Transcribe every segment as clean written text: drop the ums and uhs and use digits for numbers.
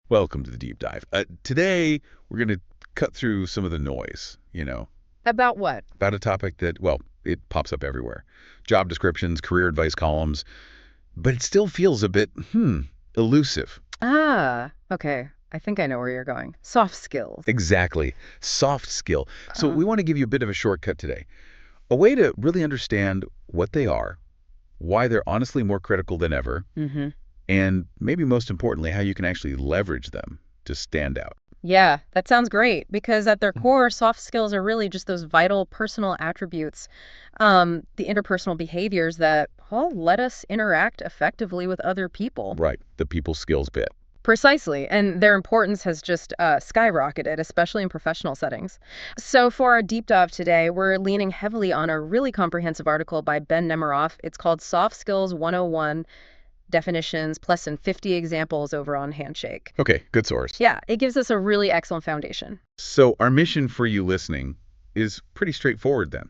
Welcome to the deep dive. Today, we're going to cut through some of the noise, About what? about a topic that, well, it pops up everywhere. Job descriptions, career advice columns, but it still feels a bit, elusive. Okay. I think I know where you're going. Soft skills. Exactly. Soft skill. So Uh, we want to give you a bit of a shortcut today. A way to really understand what they are, why they're honestly more critical than ever, mm-hmm. and maybe most importantly, how you can actually leverage them to stand out. Yeah, that sounds great because at their core, soft skills are really just those vital personal attributes, the interpersonal behaviors that all let us interact effectively with other people. Right. The people skills bit. Precisely, and their importance has just skyrocketed, especially in professional settings. So for our deep dive today, we're leaning heavily on a really comprehensive article by Ben Nemiroff. It's called Soft Skills 101 Definitions plus and 50 examples over on Handshake. Okay, good source. Yeah, it gives us a really excellent foundation. So our mission for you listening is pretty straightforward then.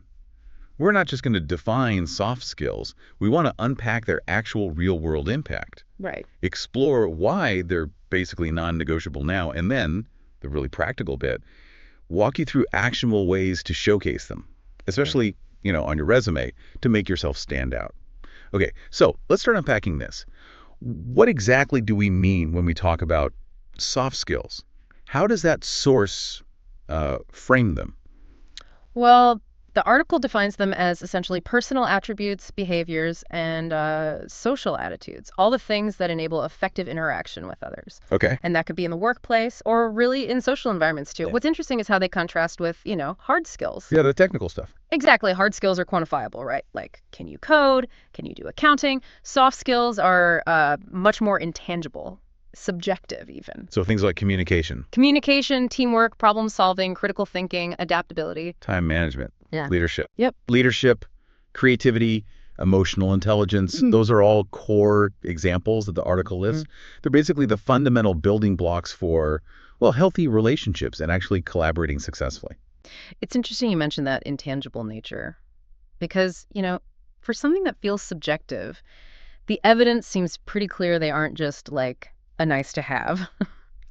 We're not just going to define soft skills. We want to unpack their actual real-world impact, Right. explore why they're basically non-negotiable now, and then, the really practical bit, walk you through actionable ways to showcase them, especially, on your resume, to make yourself stand out. Okay, so let's start unpacking this. What exactly do we mean when we talk about soft skills? How does that source frame them? Well, the article defines them as essentially personal attributes, behaviors, and social attitudes, all the things that enable effective interaction with others. Okay. And that could be in the workplace or really in social environments too. Yeah. What's interesting is how they contrast with, hard skills. Yeah, the technical stuff. Exactly. Hard skills are quantifiable, right? Like, can you code? Can you do accounting? Soft skills are much more intangible, subjective even. So things like communication, Communication, teamwork, problem solving, critical thinking, adaptability. time management, Yeah. leadership. Yep. Leadership, creativity, emotional intelligence, those are all core examples that the article lists. They're basically the fundamental building blocks for, well, healthy relationships and actually collaborating successfully. It's interesting you mentioned that intangible nature because, for something that feels subjective, the evidence seems pretty clear they aren't just like a nice to have.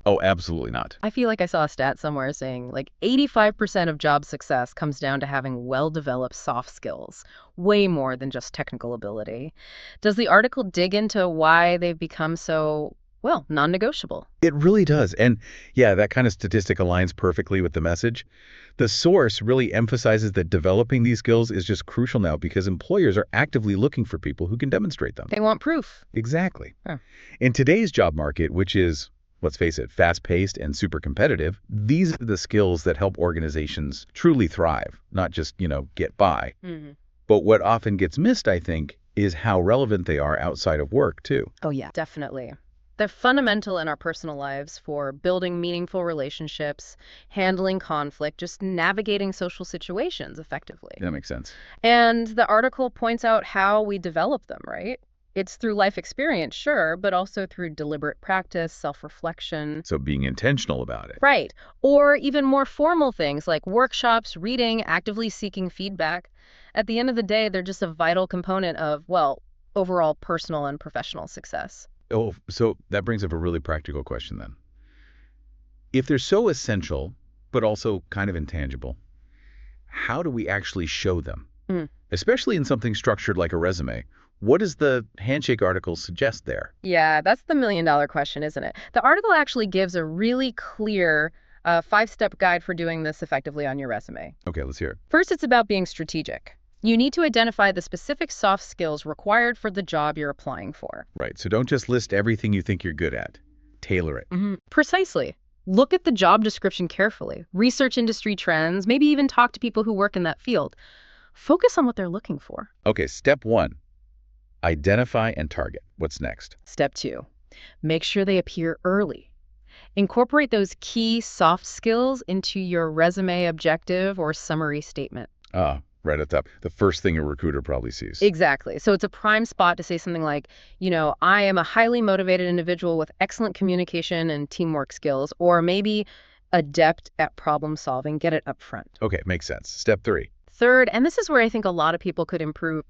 Oh, absolutely not. I feel like I saw a stat somewhere saying like 85% of job success comes down to having well-developed soft skills, way more than just technical ability. Does the article dig into why they've become so, well, non-negotiable? It really does. And yeah, that kind of statistic aligns perfectly with the message. The source really emphasizes that developing these skills is just crucial now because employers are actively looking for people who can demonstrate them. They want proof. Exactly. Huh. In today's job market, which is, let's face it, fast-paced and super competitive, these are the skills that help organizations truly thrive, not just, get by. Mm-hmm. But what often gets missed, I think, is how relevant they are outside of work, too. Oh, yeah, definitely. They're fundamental in our personal lives for building meaningful relationships, handling conflict, just navigating social situations effectively. That makes sense. And the article points out how we develop them, right? It's through life experience, sure, but also through deliberate practice, self-reflection. So being intentional about it. Right. Or even more formal things like workshops, reading, actively seeking feedback. At the end of the day, they're just a vital component of, well, overall personal and professional success. Oh, so that brings up a really practical question then. If they're so essential, but also kind of intangible, how do we actually show them? Mm. Especially in something structured like a resume. What does the Handshake article suggest there? Yeah, that's the million-dollar question, isn't it? The article actually gives a really clear 5-step guide for doing this effectively on your resume. Okay, let's hear it. First, it's about being strategic. You need to identify the specific soft skills required for the job you're applying for. Right, so don't just list everything you think you're good at. Tailor it. Precisely. Look at the job description carefully. Research industry trends, maybe even talk to people who work in that field. Focus on what they're looking for. Okay, step 1. Identify and target. What's next? Step 2. Make sure they appear early. Incorporate those key soft skills into your resume objective or summary statement. Right at the top. The first thing a recruiter probably sees. Exactly. So it's a prime spot to say something like, I am a highly motivated individual with excellent communication and teamwork skills, or maybe adept at problem solving. Get it up front. Okay, makes sense. Step 3. Third, and this is where I think a lot of people could improve,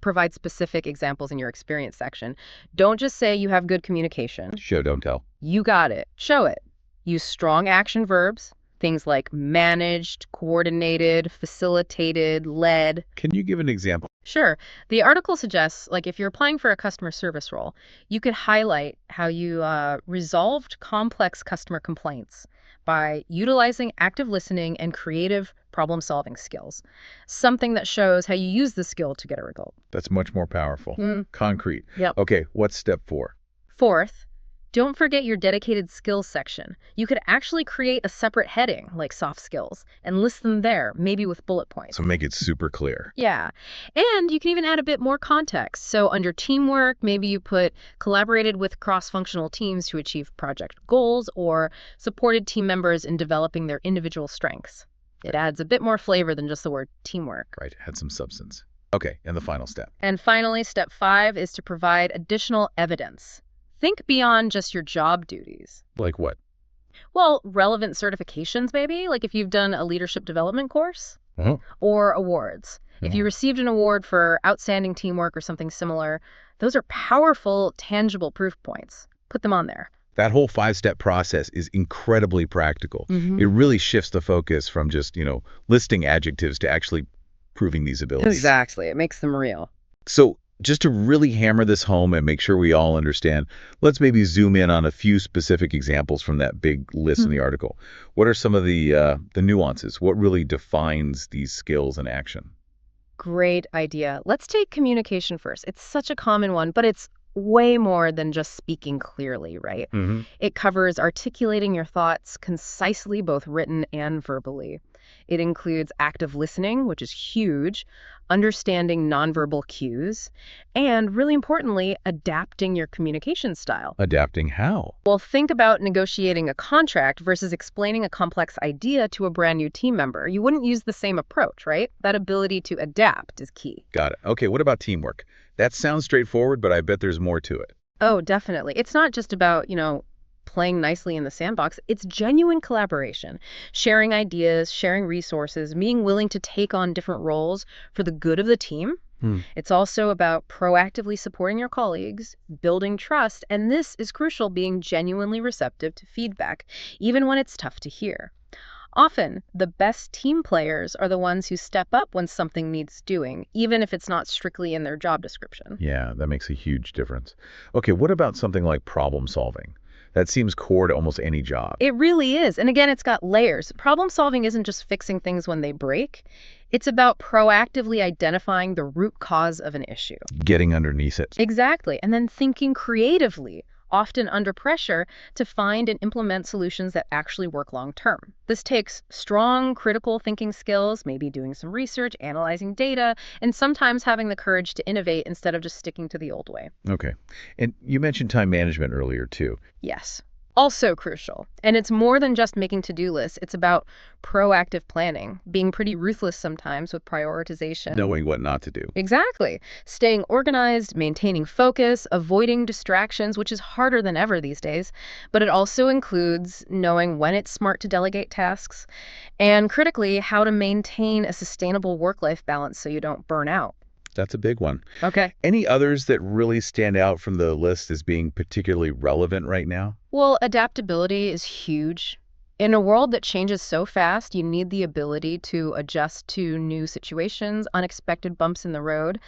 provide specific examples in your experience section. Don't just say you have good communication. Show, don't tell. You got it. Show it. Use strong action verbs, things like managed, coordinated, facilitated, led. Can you give an example? Sure. The article suggests, like, if you're applying for a customer service role, you could highlight how you resolved complex customer complaints by utilizing active listening and creative problem-solving skills. Something that shows how you use the skill to get a result. That's much more powerful. Concrete. Yep. Okay, what's step 4? Fourth, don't forget your dedicated skills section. You could actually create a separate heading, like soft skills, and list them there, maybe with bullet points. So make it super clear. Yeah. And you can even add a bit more context. So under teamwork, maybe you put collaborated with cross-functional teams to achieve project goals or supported team members in developing their individual strengths. It adds a bit more flavor than just the word teamwork. Right, had some substance. Okay, and the final step. And finally, step 5 is to provide additional evidence. Think beyond just your job duties. Like what? Well, relevant certifications, maybe, like if you've done a leadership development course, Uh-huh. or awards. If you received an award for outstanding teamwork or something similar, those are powerful, tangible proof points. Put them on there. That whole 5-step process is incredibly practical. It really shifts the focus from just, listing adjectives to actually proving these abilities. Exactly. It makes them real. So just to really hammer this home and make sure we all understand, let's maybe zoom in on a few specific examples from that big list in the article. What are some of the nuances? What really defines these skills in action? Great idea. Let's take communication first. It's such a common one, but it's way more than just speaking clearly, right? It covers articulating your thoughts concisely, both written and verbally. It includes active listening, which is huge, understanding nonverbal cues, and really importantly, adapting your communication style. Adapting how? Well, think about negotiating a contract versus explaining a complex idea to a brand new team member. You wouldn't use the same approach, right? That ability to adapt is key. Got it. Okay, what about teamwork? That sounds straightforward, but I bet there's more to it. Oh, definitely. It's not just about, playing nicely in the sandbox. It's genuine collaboration, sharing ideas, sharing resources, being willing to take on different roles for the good of the team. It's also about proactively supporting your colleagues, building trust, and this is crucial, being genuinely receptive to feedback, even when it's tough to hear. Often, the best team players are the ones who step up when something needs doing, even if it's not strictly in their job description. Yeah, that makes a huge difference. Okay, what about something like problem solving? That seems core to almost any job. It really is. And again, it's got layers. Problem solving isn't just fixing things when they break. It's about proactively identifying the root cause of an issue. Getting underneath it. Exactly. And then thinking creatively, often under pressure, to find and implement solutions that actually work long term. This takes strong critical thinking skills, maybe doing some research, analyzing data, and sometimes having the courage to innovate instead of just sticking to the old way. Okay. And you mentioned time management earlier, too. Yes. Also crucial. And it's more than just making to-do lists. It's about proactive planning, being pretty ruthless sometimes with prioritization. Knowing what not to do. Exactly. Staying organized, maintaining focus, avoiding distractions, which is harder than ever these days. But it also includes knowing when it's smart to delegate tasks, and critically, how to maintain a sustainable work-life balance so you don't burn out. That's a big one. Okay. Any others that really stand out from the list as being particularly relevant right now? Well, adaptability is huge. In a world that changes so fast, you need the ability to adjust to new situations, unexpected bumps in the road,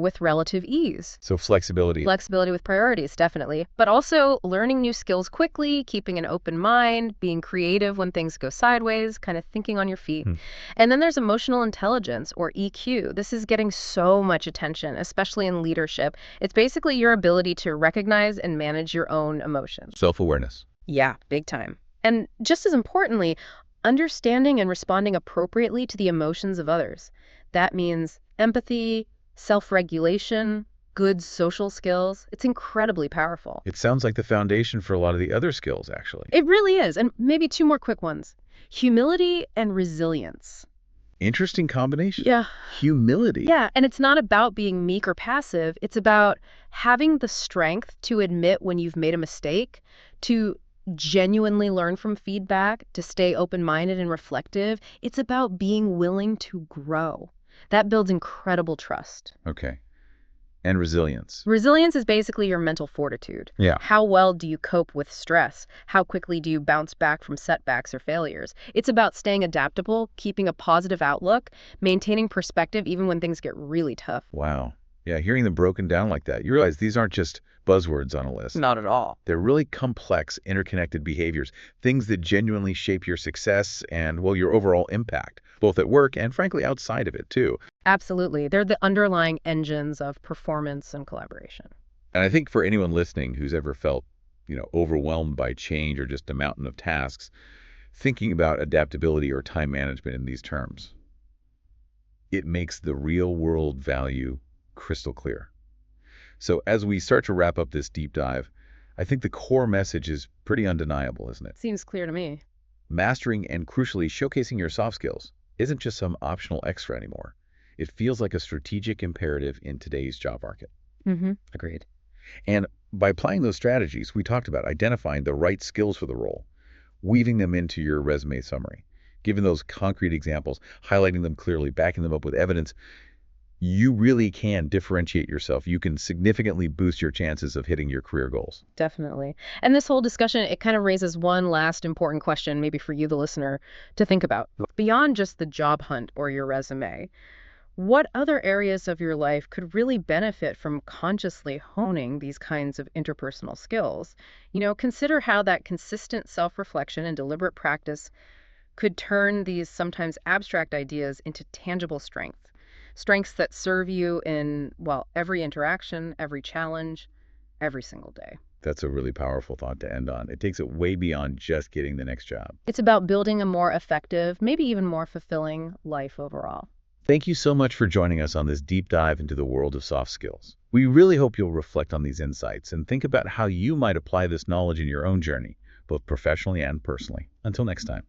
with relative ease. So flexibility. Flexibility with priorities, definitely. But also learning new skills quickly, keeping an open mind, being creative when things go sideways, kind of thinking on your feet. And then there's emotional intelligence, or EQ. This is getting so much attention, especially in leadership. It's basically your ability to recognize and manage your own emotions. Self-awareness. Yeah, big time. And just as importantly, understanding and responding appropriately to the emotions of others. That means empathy, self-regulation, good social skills. It's incredibly powerful. It sounds like the foundation for a lot of the other skills, actually. It really is. And maybe 2 more quick ones. Humility and resilience. Interesting combination. Yeah. Humility. Yeah, and it's not about being meek or passive. It's about having the strength to admit when you've made a mistake, to genuinely learn from feedback, to stay open-minded and reflective. It's about being willing to grow. That builds incredible trust. Okay. And resilience. Resilience is basically your mental fortitude. Yeah. How well do you cope with stress? How quickly do you bounce back from setbacks or failures? It's about staying adaptable, keeping a positive outlook, maintaining perspective even when things get really tough. Wow. Yeah, hearing them broken down like that, you realize these aren't just buzzwords on a list. Not at all. They're really complex, interconnected behaviors, things that genuinely shape your success and, well, your overall impact, both at work and, frankly, outside of it, too. Absolutely. They're the underlying engines of performance and collaboration. And I think for anyone listening who's ever felt, overwhelmed by change or just a mountain of tasks, thinking about adaptability or time management in these terms, it makes the real world value crystal clear. So as we start to wrap up this deep dive, I think the core message is pretty undeniable, isn't it? Seems clear to me. Mastering and crucially showcasing your soft skills isn't just some optional extra anymore. It feels like a strategic imperative in today's job market. Agreed. And by applying those strategies, we talked about identifying the right skills for the role, weaving them into your resume summary, giving those concrete examples, highlighting them clearly, backing them up with evidence. You really can differentiate yourself. You can significantly boost your chances of hitting your career goals. Definitely. And this whole discussion, it kind of raises one last important question, maybe for you, the listener, to think about. Beyond just the job hunt or your resume, what other areas of your life could really benefit from consciously honing these kinds of interpersonal skills? Consider how that consistent self-reflection and deliberate practice could turn these sometimes abstract ideas into tangible strengths that serve you in, well, every interaction, every challenge, every single day. That's a really powerful thought to end on. It takes it way beyond just getting the next job. It's about building a more effective, maybe even more fulfilling life overall. Thank you so much for joining us on this deep dive into the world of soft skills. We really hope you'll reflect on these insights and think about how you might apply this knowledge in your own journey, both professionally and personally. Until next time.